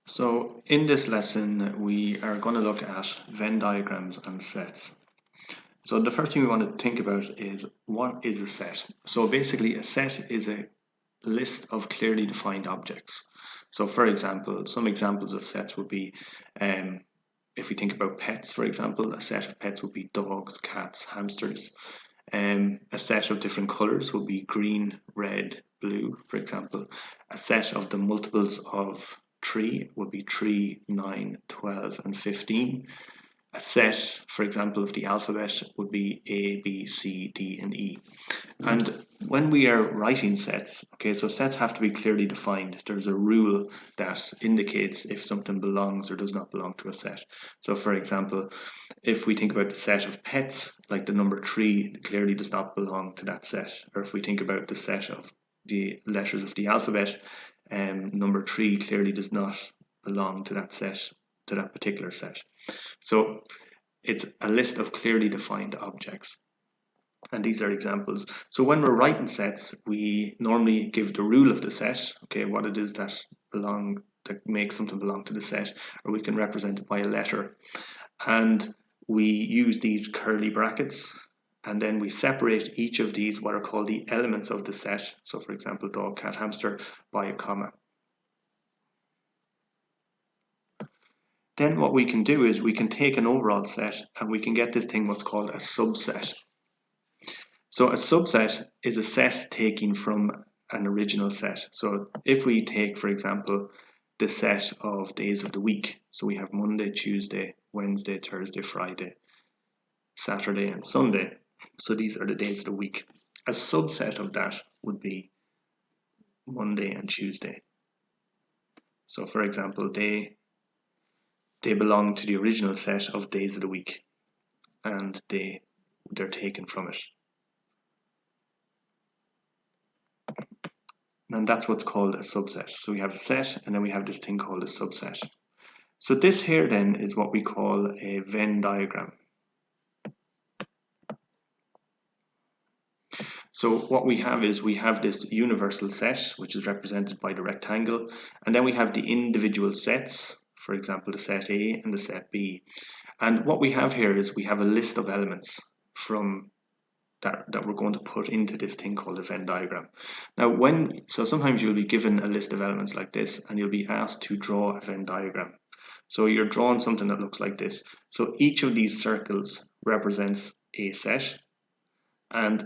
So in this lesson, we are going to look at Venn diagrams and sets. So the first thing we want to think about is what is a set? So basically a set is a list of clearly defined objects. So for example, some examples of sets would be if we think about pets, for example, a set of pets would be dogs, cats, hamsters. A set of different colors would be green, red, blue, for example. A set of the multiples of 3 would be 3, 9, 12, and 15. A set, for example, of the alphabet would be A, B, C, D, and E. And when we are writing sets, okay, so sets have to be clearly defined. There's a rule that indicates if something belongs or does not belong to a set. So for example, if we think about the set of pets, like the number 3 clearly does not belong to that set. Or if we think about the set of the letters of the alphabet, number 3 clearly does not belong to that set, to that particular set. So it's a list of clearly defined objects. And these are examples. So when we're writing sets, we normally give the rule of the set, okay, what it is that makes something belong to the set, or we can represent it by a letter. And we use these curly brackets, and then we separate each of these, what are called the elements of the set. So for example, dog, cat, hamster, by a comma. Then what we can do is we can take an overall set and we can get this thing what's called a subset. So a subset is a set taken from an original set. So if we take, for example, the set of days of the week, so we have Monday, Tuesday, Wednesday, Thursday, Friday, Saturday, and Sunday. So these are the days of the week. A subset of that would be Monday and Tuesday. So for example, they belong to the original set of days of the week, and they're taken from it. And that's what's called a subset. So we have a set, and then we have this thing called a subset. So this here then is what we call a Venn diagram. So what we have is we have this universal set, which is represented by the rectangle, and then we have the individual sets, for example, the set A and the set B. And what we have here is we have a list of elements from that we're going to put into this thing called a Venn diagram. Now so sometimes you'll be given a list of elements like this and you'll be asked to draw a Venn diagram. So you're drawing something that looks like this. So each of these circles represents a set, and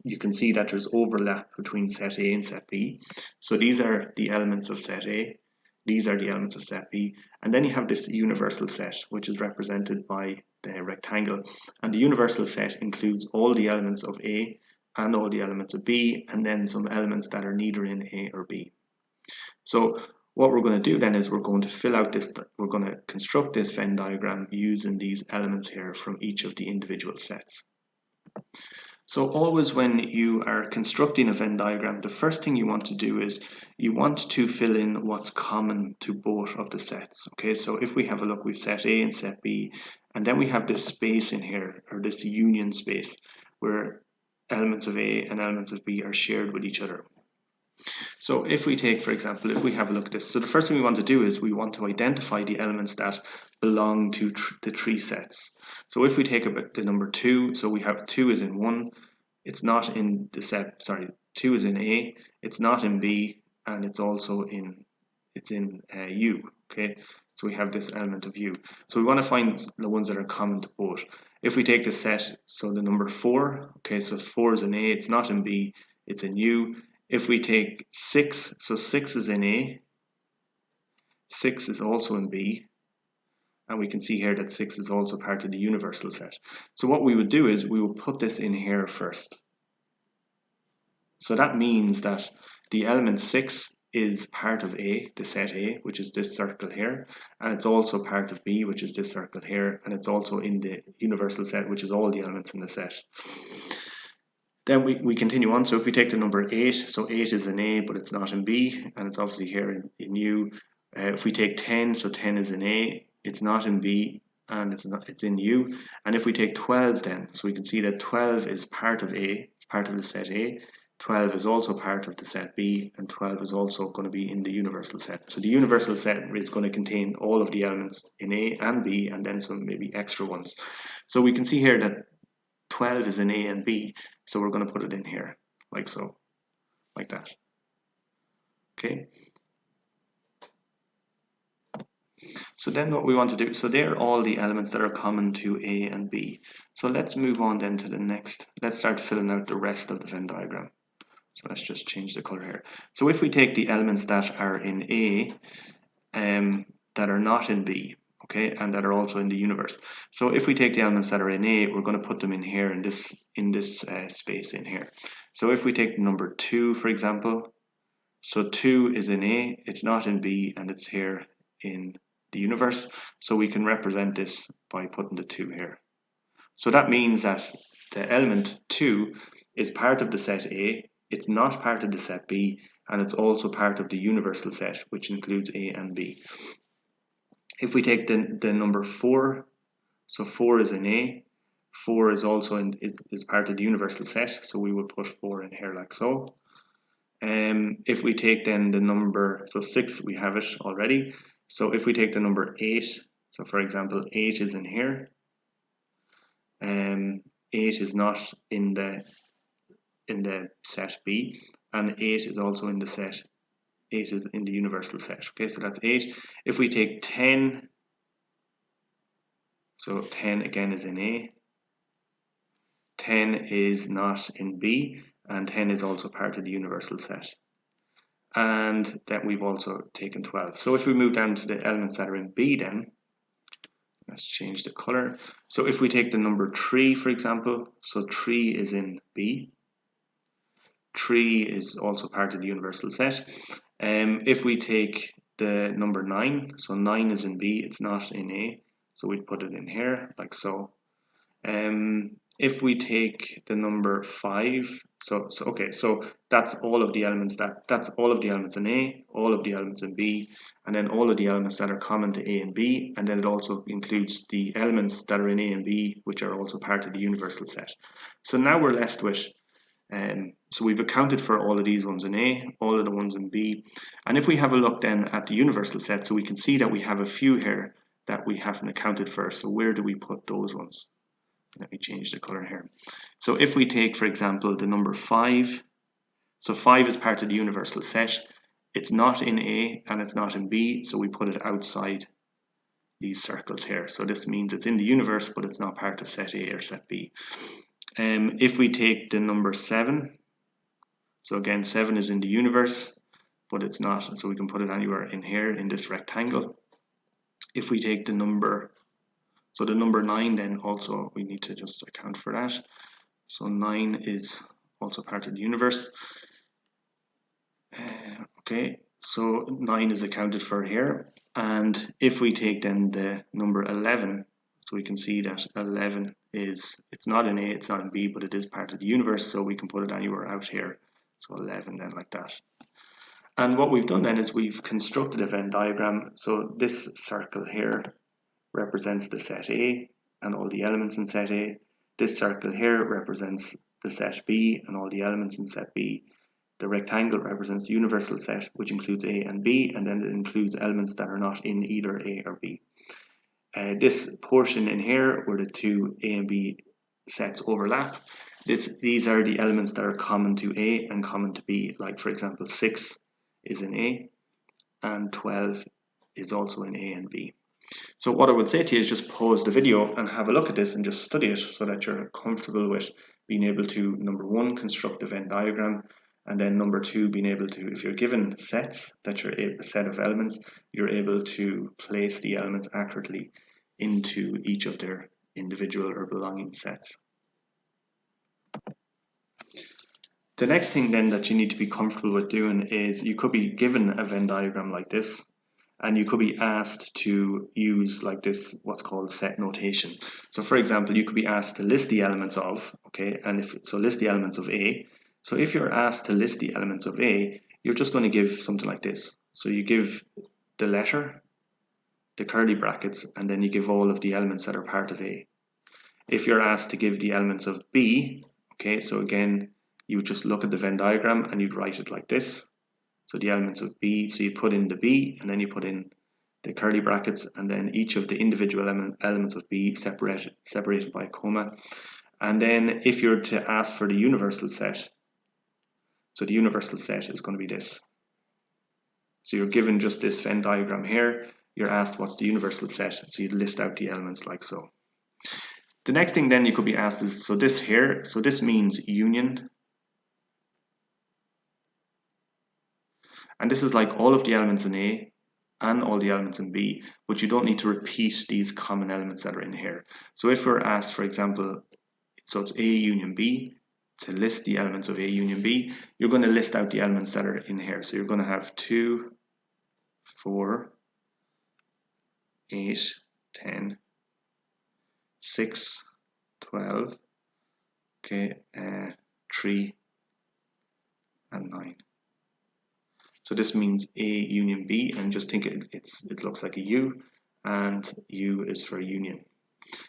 you can see that there's overlap between set A and set B. So these are the elements of set A, these are the elements of set B, and then you have this universal set, which is represented by the rectangle. And the universal set includes all the elements of A and all the elements of B, and then some elements that are neither in A or B. So what we're going to do then is we're going to fill out this, we're going to construct this Venn diagram using these elements here from each of the individual sets. So always when you are constructing a Venn diagram, the first thing you want to do is you want to fill in what's common to both of the sets. Okay, so if we have a look, we've set A and set B, and then we have this space in here, or this union space, where elements of A and elements of B are shared with each other. So if we take, for example, if we have a look at this, so the first thing we want to do is we want to identify the elements that belong to the three sets. So if we take about the number 2, so we have 2 is in 1, it's not in the set, sorry, 2 is in A, it's not in B, and it's also in, U, okay? So we have this element of U. So we want to find the ones that are common to both. If we take the set, so the number 4, okay, so 4 is in A, it's not in B, it's in U. If we take 6, so 6 is in A, 6 is also in B, and we can see here that 6 is also part of the universal set. So what we would do is we would put this in here first. So that means that the element 6 is part of A, the set A, which is this circle here, and it's also part of B, which is this circle here, and it's also in the universal set, which is all the elements in the set. Then we continue on. So if we take the number 8, so 8 is in A, but it's not in B, and it's obviously here in U. If we take 10, so 10 is in A, it's not in B, and it's in U. And if we take 12 then, so we can see that 12 is part of A, it's part of the set A, 12 is also part of the set B, and 12 is also going to be in the universal set. So the universal set is going to contain all of the elements in A and B, and then some maybe extra ones. So we can see here that 12 is in A and B, so we're going to put it in here, like so, like that. Okay. So then what we want to do, so they're all the elements that are common to A and B. So let's move on then to the next. Let's start filling out the rest of the Venn diagram. So let's just change the color here. So if we take the elements that are in A, that are not in B, okay, and that are also in the universe. So if we take the elements that are in A, we're going to put them in here in this space in here. So if we take number 2, for example, so 2 is in A, it's not in B, and it's here in the universe. So we can represent this by putting the 2 here. So that means that the element 2 is part of the set A, it's not part of the set B, and it's also part of the universal set, which includes A and B. If we take the number 4, so 4 is in A, 4 is also is part of the universal set, so we would put 4 in here like so. If we take then the number, so 6 we have it already, so if we take the number 8, so for example 8 is in here, 8 is not in the set B, and 8 is also in the set, 8 is in the universal set. Okay, so that's 8. If we take 10, so 10 again is in A, 10 is not in B, and 10 is also part of the universal set. And then we've also taken 12. So if we move down to the elements that are in B then, let's change the color. So if we take the number 3, for example, so 3 is in B, 3 is also part of the universal set. If we take the number 9, so 9 is in B, it's not in A, so we'd put it in here, like so. If we take the number 5, so that's all of the elements that's all of the elements in A, all of the elements in B, and then all of the elements that are common to A and B, and then it also includes the elements that are in A and B, which are also part of the universal set. So now we're left with, so we've accounted for all of these ones in A, all of the ones in B, and if we have a look then at the universal set, so we can see that we have a few here that we haven't accounted for. So where do we put those ones? Let me change the color here. So if we take, for example, the number 5, so 5 is part of the universal set. It's not in A and it's not in B, so we put it outside these circles here. So this means it's in the universe, but it's not part of set A or set B. If we take the number 7, so again, 7 is in the universe, but it's not, so we can put it anywhere in here in this rectangle. If we take the number, so the number 9 then also we need to just account for that. So 9 is also part of the universe. Okay, so 9 is accounted for here. And if we take then the number 11, so we can see that 11 is, it's not in A, it's not in B, but it is part of the universe, so we can put it anywhere out here. So 11 then like that. And what we've done then is we've constructed a Venn diagram. So this circle here represents the set A and all the elements in set A. This circle here represents the set B and all the elements in set B. The rectangle represents the universal set, which includes A and B, and then it includes elements that are not in either A or B. This portion in here where the two A and B sets overlap, these are the elements that are common to A and common to B. Like for example, 6 is in A and 12 is also in A and B. So what I would say to you is just pause the video and have a look at this and just study it so that you're comfortable with being able to, number 1, construct a Venn diagram, and then number 2, being able to, if you're given sets, that you're a set of elements, you're able to place the elements accurately into each of their individual or belonging sets. The next thing then that you need to be comfortable with doing is you could be given a Venn diagram like this, and you could be asked to use like this, what's called set notation. So for example, you could be asked to list the elements of, okay, and if so, list the elements of A. So if you're asked to list the elements of A, you're just going to give something like this. So you give the letter, the curly brackets, and then you give all of the elements that are part of A. If you're asked to give the elements of B, okay, so again, you would just look at the Venn diagram and you'd write it like this. So the elements of B, so you put in the B and then you put in the curly brackets, and then each of the individual elements of B separated by a comma. And then if you're to ask for the universal set, so the universal set is going to be this. So you're given just this Venn diagram here, you're asked what's the universal set, so you'd list out the elements like so. The next thing then you could be asked is, so this here, so this means union. And this is like all of the elements in A and all the elements in B, but you don't need to repeat these common elements that are in here. So if we're asked, for example, so it's A union B, to list the elements of A union B, you're going to list out the elements that are in here. So you're going to have 2, 4, 8, 10, 6, 12, okay, 3, and 9. So this means A union B, and just think it looks like a U, and U is for union.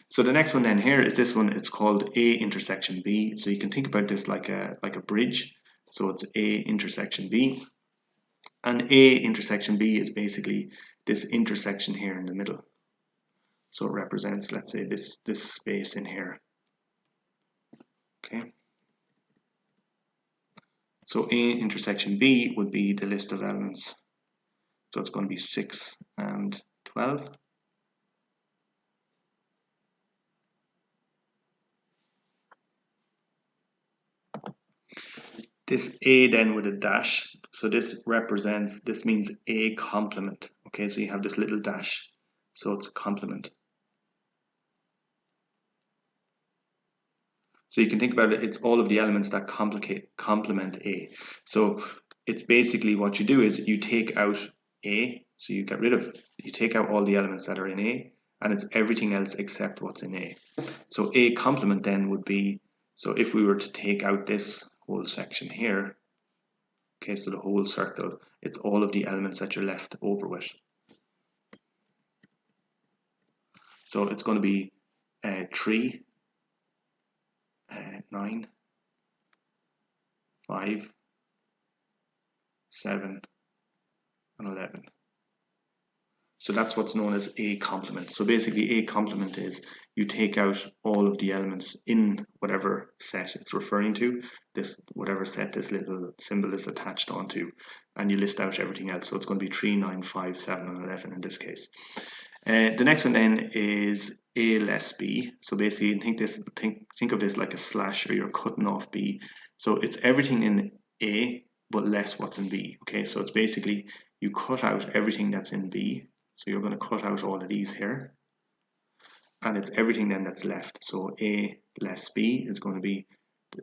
So the next one then here is this one. It's called A intersection B. So you can think about this like a bridge. So it's A intersection B, and A intersection B is basically this intersection here in the middle. So it represents, let's say, this space in here. Okay. So A intersection B would be the list of elements. So it's going to be 6 and 12. This A then with a dash, so this means A complement. Okay, so you have this little dash, so it's a complement. So you can think about it, it's all of the elements that complement A. So it's basically what you do is you take out A, so you take out all the elements that are in A, and it's everything else except what's in A. So A complement then would be, so if we were to take out this whole section here, okay, so the whole circle, it's all of the elements that you're left over with. So it's going to be 3, 9, 5, 7, and 11. So that's what's known as A complement. So basically A complement is you take out all of the elements in whatever set it's referring to, this whatever set this little symbol is attached onto, and you list out everything else. So it's going to be 3, 9, 5, 7, and 11 in this case. The next one then is A less B. So basically think of this like a slash, or you're cutting off B. So it's everything in A but less what's in B. Okay, so it's basically you cut out everything that's in B. So you're going to cut out all of these here, and it's everything then that's left. So A less B is going to be,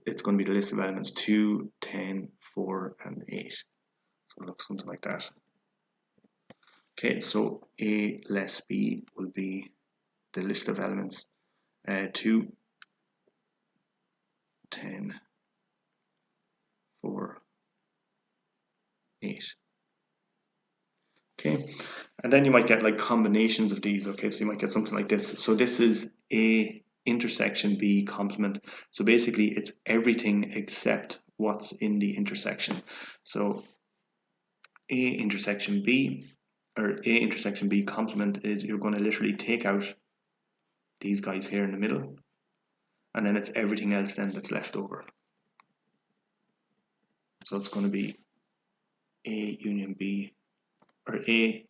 it's going to be the list of elements 2, 10, 4, and 8. So it looks something like that. Okay, so A less B will be the list of elements 2, 10, 4, 8. Okay, and then you might get like combinations of these. Okay, so you might get something like this. So this is A intersection B complement. So basically it's everything except what's in the intersection. So A intersection B, or A intersection B complement, is you're going to literally take out these guys here in the middle, and then it's everything else then that's left over. So it's going to be A union B, or A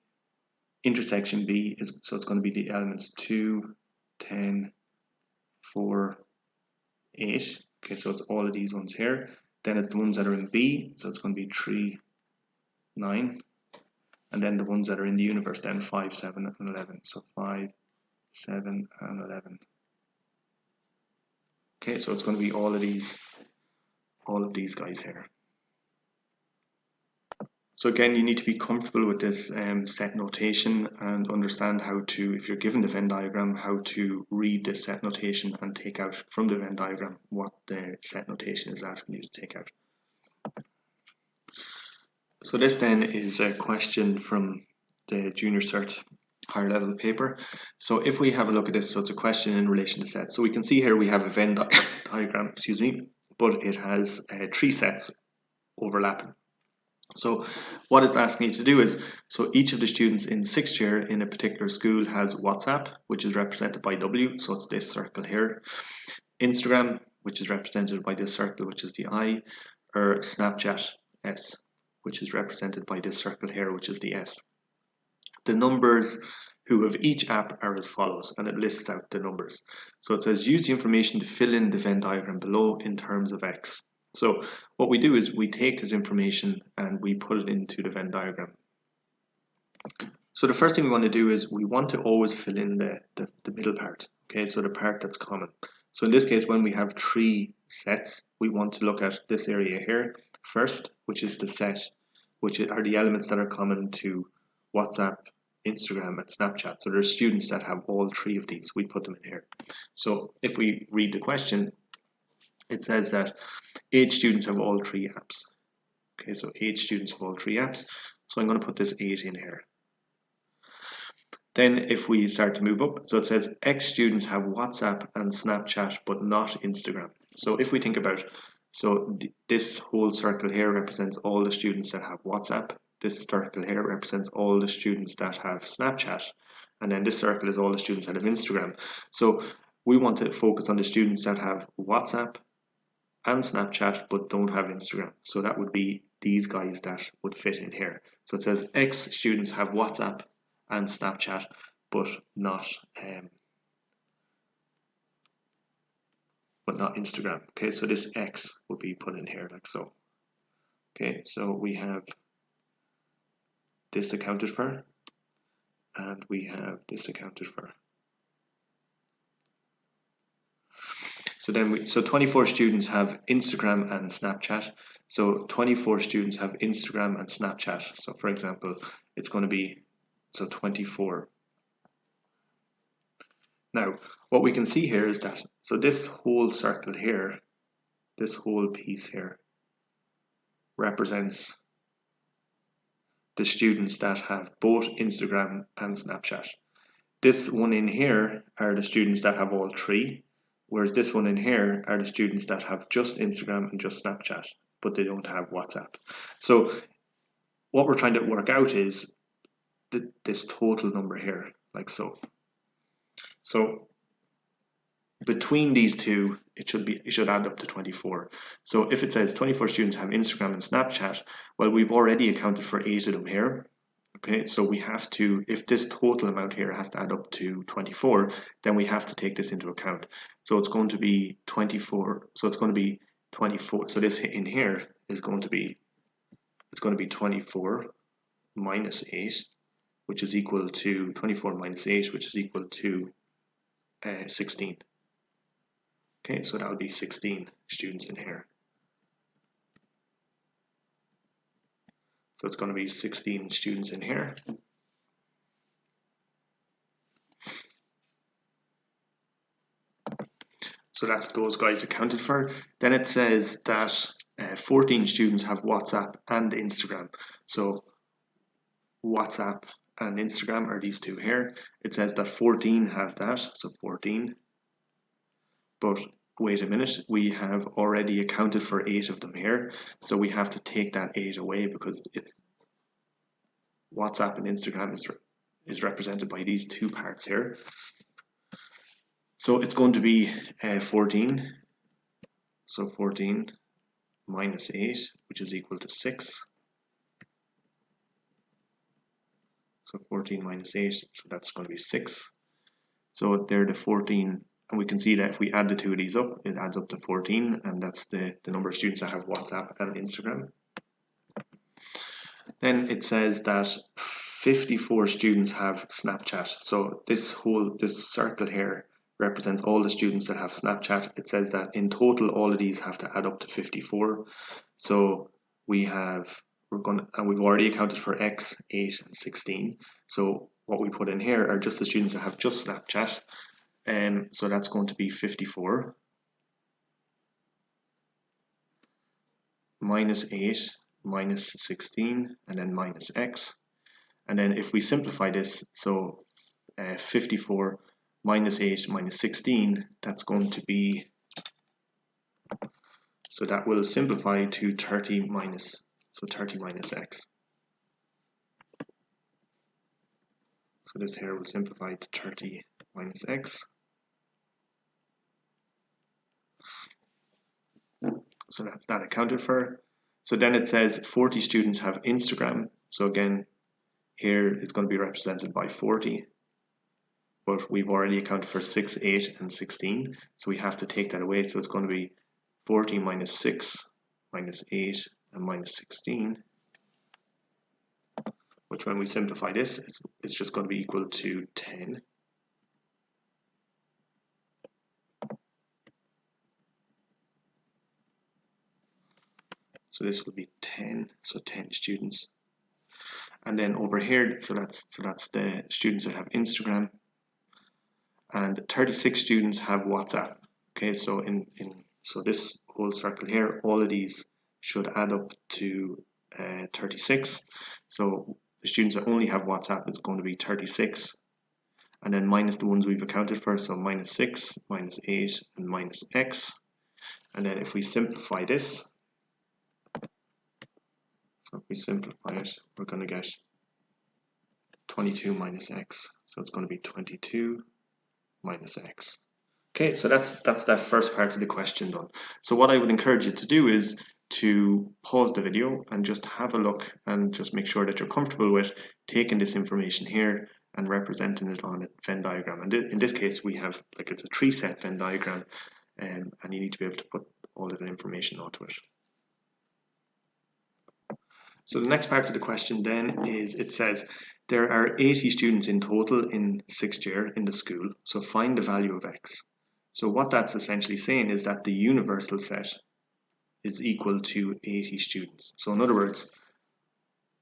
intersection B is, so it's going to be the elements 2, 10, 4, 8. Okay, so it's all of these ones here. Then it's the ones that are in B, so it's going to be 3, 9. And then the ones that are in the universe then 5, 7, and 11. So 5, 7, and 11. Okay, so it's going to be all of these guys here. So again, you need to be comfortable with this set notation and understand how to, if you're given the Venn diagram, how to read this set notation and take out from the Venn diagram what the set notation is asking you to take out. So this then is a question from the Junior Cert higher level paper. So if we have a look at this, so it's a question in relation to sets. So we can see here we have a Venn diagram, excuse me, but it has 3 sets overlapping. So what it's asking you to do is, so each of the students in 6th year in a particular school has WhatsApp, which is represented by W, so it's this circle here, Instagram, which is represented by this circle, which is the I, or Snapchat, S, which is represented by this circle here, which is the S. The numbers who have each app are as follows, and it lists out the numbers. So it says use the information to fill in the Venn diagram below in terms of X. So what we do is we take this information and we put it into the Venn diagram. So the first thing we want to do is we want to always fill in the middle part, okay, so the part that's common. So in this case, when we have 3 sets, we want to look at this area here first, which is the set, which are the elements that are common to WhatsApp, Instagram, and Snapchat. So there's students that have all 3 of these. We put them in here. So if we read the question, it says that 8 students have all 3 apps. Okay, so 8 students have all 3 apps. So I'm going to put this 8 in here. Then if we start to move up, so it says X students have WhatsApp and Snapchat, but not Instagram. So if we think about, so this whole circle here represents all the students that have WhatsApp. This circle here represents all the students that have Snapchat. And then this circle is all the students that have Instagram. So we want to focus on the students that have WhatsApp and Snapchat, but don't have Instagram. So that would be these guys that would fit in here. So it says X students have WhatsApp and Snapchat, but not Instagram. Okay, so this X will be put in here like so. Okay, so we have this accounted for, and we have this accounted for. So then so 24 students have Instagram and Snapchat. So 24 students have Instagram and Snapchat. So for example, it's going to be, so 24. Now, what we can see here is that, so this whole circle here, this whole piece here, represents the students that have both Instagram and Snapchat. This one in here are the students that have all 3, whereas this one in here are the students that have just Instagram and just Snapchat, but they don't have WhatsApp. So what we're trying to work out is this total number here, like so. So between these two, it should add up to 24. So if it says 24 students have Instagram and Snapchat, well, we've already accounted for 8 of them here. Okay, so we have to, if this total amount here has to add up to 24, then we have to take this into account. So it's going to be 24. So it's going to be 24. So this in here is going to be, it's going to be 24 minus 8, which is equal to 24 minus 8, which is equal to 16. Okay, so that would be 16 students in here. So it's going to be 16 students in here. So that's those guys accounted for. Then it says that 14 students have WhatsApp and Instagram. So WhatsApp and Instagram are these two here. It says that 14 have that, so 14. But wait a minute, we have already accounted for 8 of them here. So we have to take that 8 away because it's WhatsApp and Instagram is represented by these 2 parts here. So it's going to be 14. So 14 minus 8, which is equal to 6. So 14 minus 8, so that's going to be 6. So they're the 14, and we can see that if we add the 2 of these up, it adds up to 14, and that's the number of students that have WhatsApp and Instagram. Then it says that 54 students have Snapchat. So this circle here represents all the students that have Snapchat. It says that in total, all of these have to add up to 54. So we've already accounted for X, 8, and 16. So what we put in here are just the students that have just Snapchat. So that's going to be 54 minus 8 minus 16, and then minus X. And then if we simplify this, so 54 minus 8 minus 16, that's going to be So that will simplify to 30 minus x. So this here will simplify to 30 minus x. So that's that accounted for. So then it says 40 students have Instagram. So again, here it's going to be represented by 40. But we've already accounted for 6, 8, and 16. So we have to take that away. So it's going to be 40 minus 6 minus 8 and minus 16. Which when we simplify this, it's just going to be equal to 10. So this will be 10, so 10 students. And then over here, so that's the students that have Instagram. And 36 students have WhatsApp. Okay, so so this whole circle here, all of these should add up to 36. So the students that only have WhatsApp, it's going to be 36. And then minus the ones we've accounted for, so minus 6, minus 8, and minus x. And then if we simplify this, so if we simplify it, we're going to get 22 minus x. So it's going to be 22 minus x. Okay, so that's that first part of the question done. So what I would encourage you to do is to pause the video and just have a look and just make sure that you're comfortable with taking this information here and representing it on a Venn diagram. And in this case, we have, like, it's a 3-set Venn diagram, and you need to be able to put all of the information onto it. So the next part of the question then is, it says there are 80 students in total in 6th year in the school, so find the value of x. So what that's essentially saying is that the universal set is equal to 80 students. So in other words,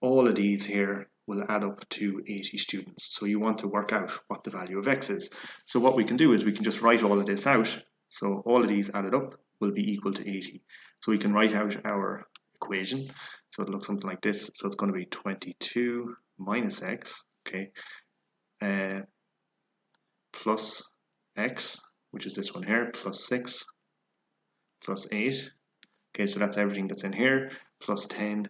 all of these here will add up to 80 students. So you want to work out what the value of x is. So what we can do is we can just write all of this out. So all of these added up will be equal to 80. So we can write out our equation. So it looks something like this. So it's going to be 22 minus x, okay, plus x, which is this one here, plus 6, plus 8. Okay, so that's everything that's in here, plus 10,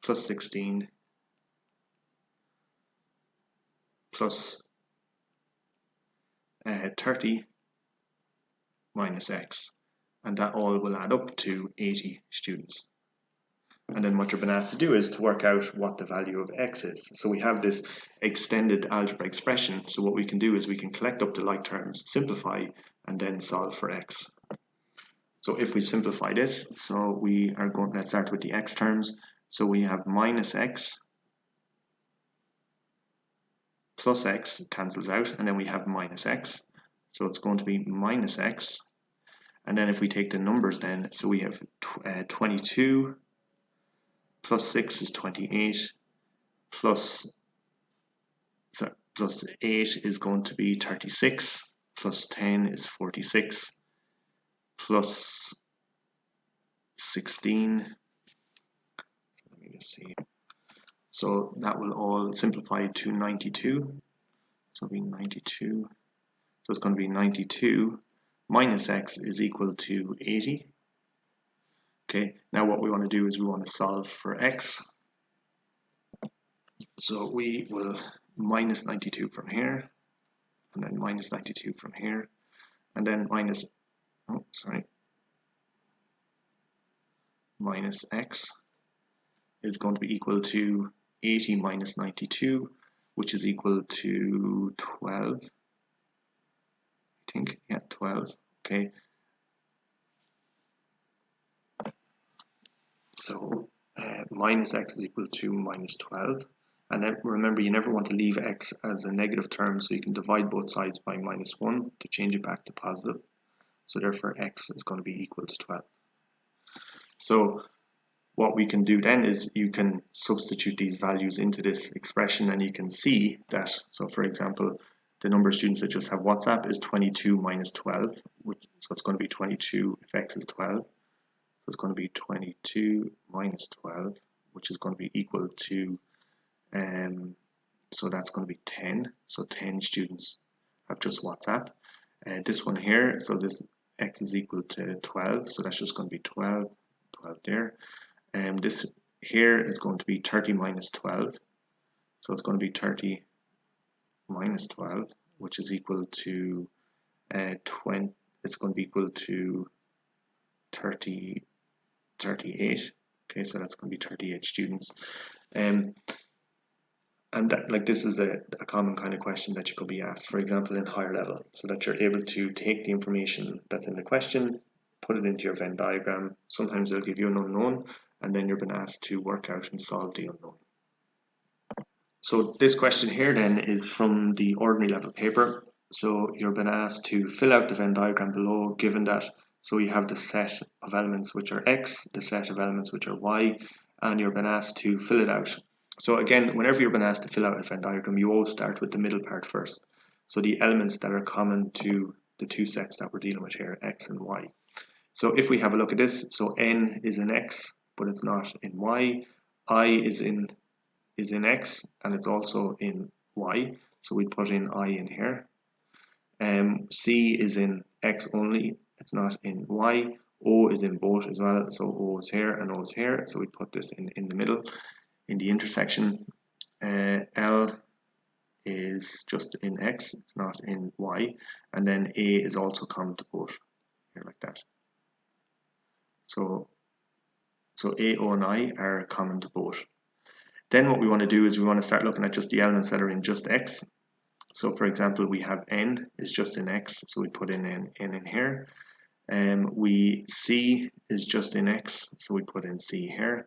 plus 16, plus 30 minus x. And that all will add up to 80 students. And then what you're being asked to do is to work out what the value of x is. So we have this extended algebra expression. So what we can do is we can collect up the like terms, simplify, and then solve for x. So if we simplify this, so we are going, let's start with the x terms. So we have minus x plus x cancels out, and then we have minus x. So it's going to be minus x. And then if we take the numbers then, so we have 22 plus 6 is 28, plus 8 is going to be 36, plus 10 is 46, plus 16, let me just see, so that will all simplify to 92, so it'll be 92, so it's going to be 92 minus x is equal to 80. Okay, now what we want to do is we want to solve for x. So we will minus 92 from here, and then minus 92 from here, and then minus x is going to be equal to 80 minus 92, which is equal to 12. I think, yeah, 12. Okay. So minus x is equal to minus 12. And then remember, you never want to leave x as a negative term, so you can divide both sides by minus 1 to change it back to positive. So therefore x is going to be equal to 12. So what we can do then is you can substitute these values into this expression, and you can see that, so for example, the number of students that just have WhatsApp is 22 minus 12, so it's going to be 22 if x is 12. So it's going to be 22 minus 12, which is going to be equal to, so that's going to be 10. So 10 students have just WhatsApp. This one here, so this x is equal to 12, so that's just going to be 12 there. This here is going to be 30 minus 12, so it's going to be 30 minus 12, which is equal to 20. It's going to be equal to 38. Okay, so that's going to be 38 students. And that, like, this is a common kind of question that you could be asked, for example, in higher level, so that you're able to take the information that's in the question, put it into your Venn diagram. Sometimes they'll give you an unknown, and then you're being asked to work out and solve the unknown. So this question here then is from the ordinary level paper. So you're being asked to fill out the Venn diagram below, given that, so you have the set of elements which are x, the set of elements which are y, and you're being asked to fill it out. So again, whenever you're being asked to fill out a Venn diagram, you always start with the middle part first. So the elements that are common to the two sets that we're dealing with here, x and y. So if we have a look at this, so n is in x, but it's not in y. I is in x, and it's also in y. So we put in I in here. C is in x only, it's not in y. O is in both as well, so O is here and O is here. So we put this in the middle, in the intersection. L is just in x, it's not in y, and then A is also common to both, here like that. So A, O, and I are common to both. Then what we want to do is we want to start looking at just the elements that are in just x. So for example, we have n is just in x, so we put in n in here. C is just in x, so we put in C here.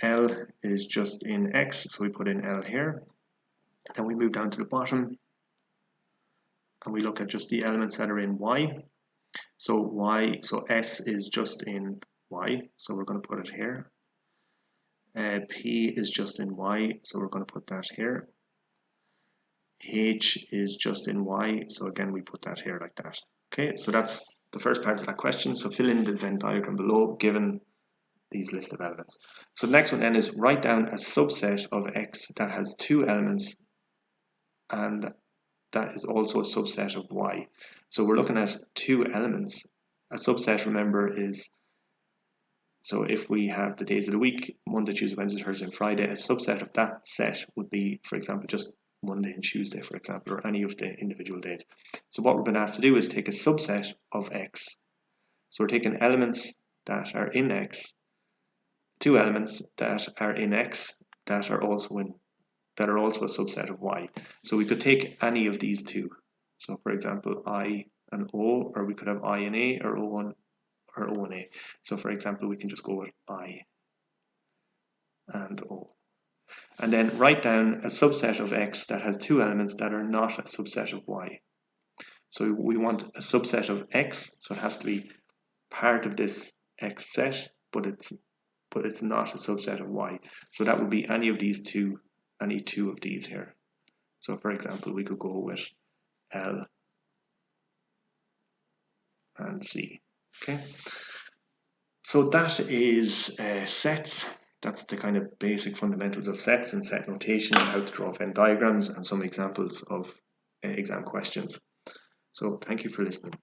L is just in x, so we put in L here. Then we move down to the bottom and we look at just the elements that are in y. So S is just in y, so we're going to put it here. P is just in y, so we're going to put that here. H is just in y, so again we put that here like that. Okay, so that's the first part of that question. So fill in the Venn diagram below given these list of elements. So the next one then is write down a subset of x that has two elements and that is also a subset of y. So we're looking at two elements. A subset, remember, is, so if we have the days of the week, Monday, Tuesday, Wednesday, Thursday, and Friday, a subset of that set would be, for example, just Monday and Tuesday, for example, or any of the individual days. So what we've been asked to do is take a subset of x. So we're taking elements that are in x, two elements that are in x that are also a subset of y. So we could take any of these two. So for example, I and O, or we could have I and A, or O and A. So for example, we can just go with I and O. And then write down a subset of x that has two elements that are not a subset of y. So we want a subset of x, so it has to be part of this x set, but it's not a subset of y. So that would be any of these two, any two of these here. So for example, we could go with L and C. Okay. So that is sets. That's the kind of basic fundamentals of sets and set notation, how to draw Venn diagrams, and some examples of exam questions. So thank you for listening.